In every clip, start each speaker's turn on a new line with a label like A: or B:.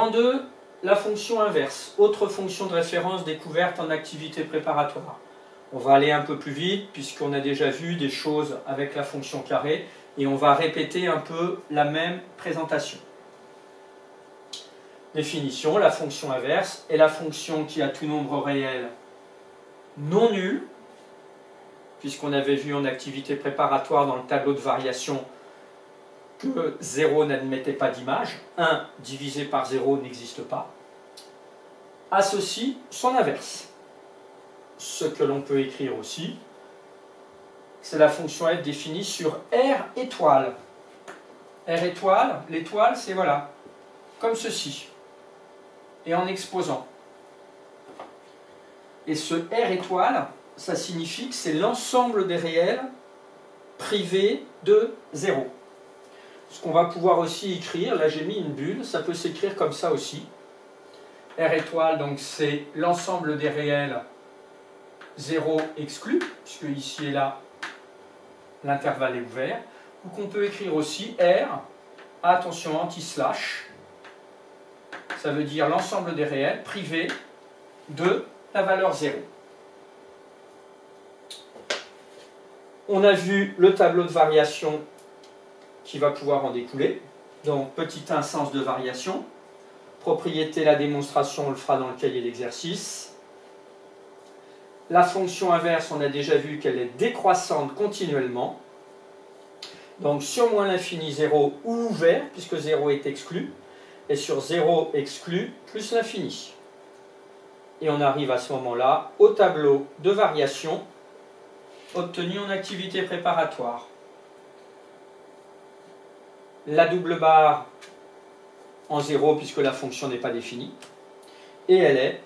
A: En deux, la fonction inverse, autre fonction de référence découverte en activité préparatoire. On va aller un peu plus vite puisqu'on a déjà vu des choses avec la fonction carrée et on va répéter un peu la même présentation. Définition, la fonction inverse est la fonction qui a tout nombre réel non nul, puisqu'on avait vu en activité préparatoire dans le tableau de variation que 0 n'admettait pas d'image, 1 divisé par 0 n'existe pas, associe son inverse. Ce que l'on peut écrire aussi, c'est la fonction f définie sur R étoile. R étoile, l'étoile c'est voilà, comme ceci, et en exposant. Et ce R étoile, ça signifie que c'est l'ensemble des réels privés de 0. Ce qu'on va pouvoir aussi écrire, là j'ai mis une bulle, ça peut s'écrire comme ça aussi. R étoile, donc c'est l'ensemble des réels 0 exclu, puisque ici et là, l'intervalle est ouvert. Ou qu'on peut écrire aussi R, attention, anti-slash, ça veut dire l'ensemble des réels privés de la valeur 0. On a vu le tableau de variation qui va pouvoir en découler. Donc, petit 1, sens de variation. Propriété, la démonstration, on le fera dans le cahier d'exercice. La fonction inverse, on a déjà vu qu'elle est décroissante continuellement. Donc, sur moins l'infini, 0 ou ouvert, puisque 0 est exclu. Et sur 0 exclu, plus l'infini. Et on arrive à ce moment-là au tableau de variation obtenu en activité préparatoire. La double barre en 0 puisque la fonction n'est pas définie. Et elle est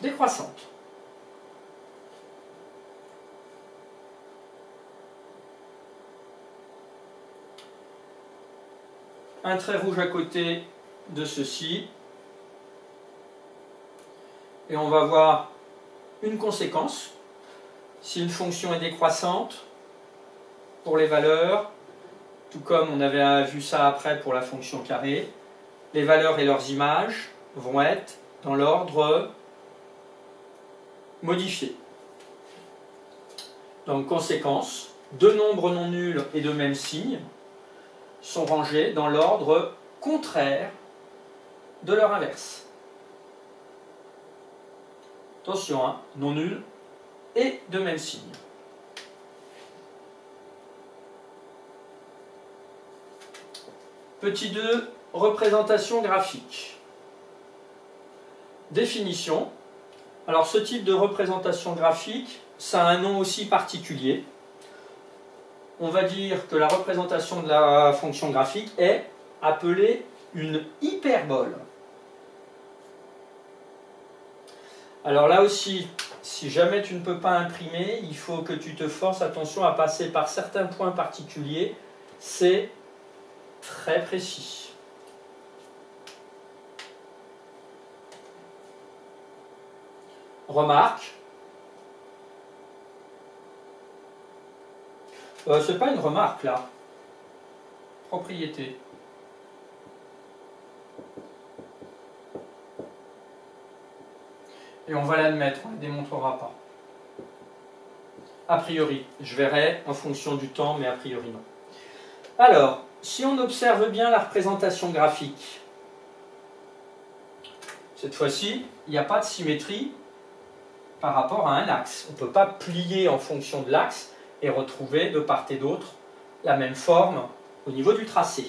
A: décroissante. Un trait rouge à côté de ceci. Et on va voir une conséquence. Si une fonction est décroissante pour les valeurs, tout comme on avait vu ça après pour la fonction carrée, les valeurs et leurs images vont être dans l'ordre modifié. Donc conséquence, deux nombres non nuls et de même signe sont rangés dans l'ordre contraire de leur inverse. Attention, hein, non nul et de même signe. Petit 2, représentation graphique. Définition. Alors ce type de représentation graphique, ça a un nom aussi particulier. On va dire que la représentation de la fonction graphique est appelée une hyperbole. Alors là aussi, si jamais tu ne peux pas imprimer, il faut que tu te forces, attention, à passer par certains points particuliers. C'est très précis. Remarque. C'est pas une remarque là. Propriété. Et on va l'admettre, on ne la démontrera pas. A priori, je verrai en fonction du temps, mais a priori non. Alors, si on observe bien la représentation graphique, cette fois-ci, il n'y a pas de symétrie par rapport à un axe. On ne peut pas plier en fonction de l'axe et retrouver de part et d'autre la même forme au niveau du tracé.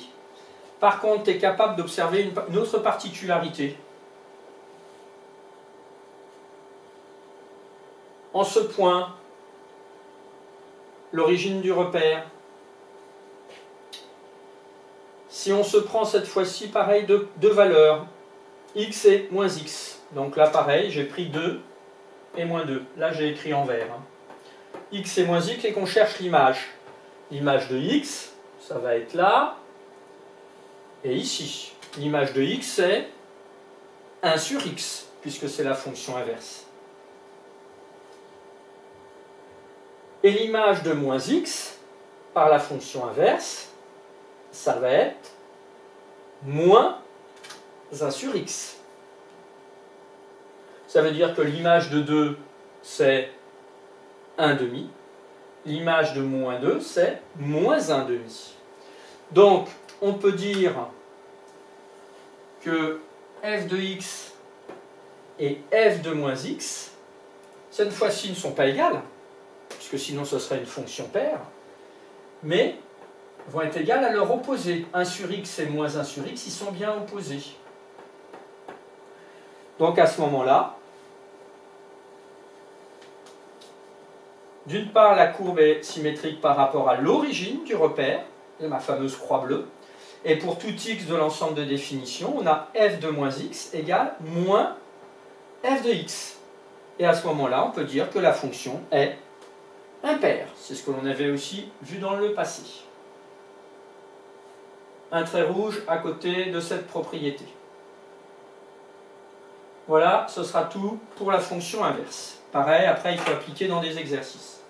A: Par contre, tu es capable d'observer une autre particularité. En ce point, l'origine du repère, si on se prend cette fois-ci, pareil, deux valeurs, x et moins x. Donc là, pareil, j'ai pris 2 et moins 2. Là, j'ai écrit en vert. X et moins x, et qu'on cherche l'image. L'image de x, ça va être là, et ici. L'image de x, c'est 1 sur x, puisque c'est la fonction inverse. Et l'image de moins x, par la fonction inverse, ça va être moins 1 sur x. Ça veut dire que l'image de 2, c'est 1 demi. L'image de moins 2, c'est moins 1 demi. Donc, on peut dire que f de x et f de moins x, cette fois-ci ne sont pas égales, puisque sinon ce serait une fonction paire, mais vont être égales à leur opposé. 1 sur x et moins 1 sur x, ils sont bien opposés. Donc à ce moment-là, d'une part, la courbe est symétrique par rapport à l'origine du repère, ma fameuse croix bleue, et pour tout x de l'ensemble de définition, on a f de moins x égale moins f de x. Et à ce moment-là, on peut dire que la fonction est impaire. C'est ce que l'on avait aussi vu dans le passé. Un trait rouge à côté de cette propriété. Voilà, ce sera tout pour la fonction inverse. Pareil, après, il faut appliquer dans des exercices.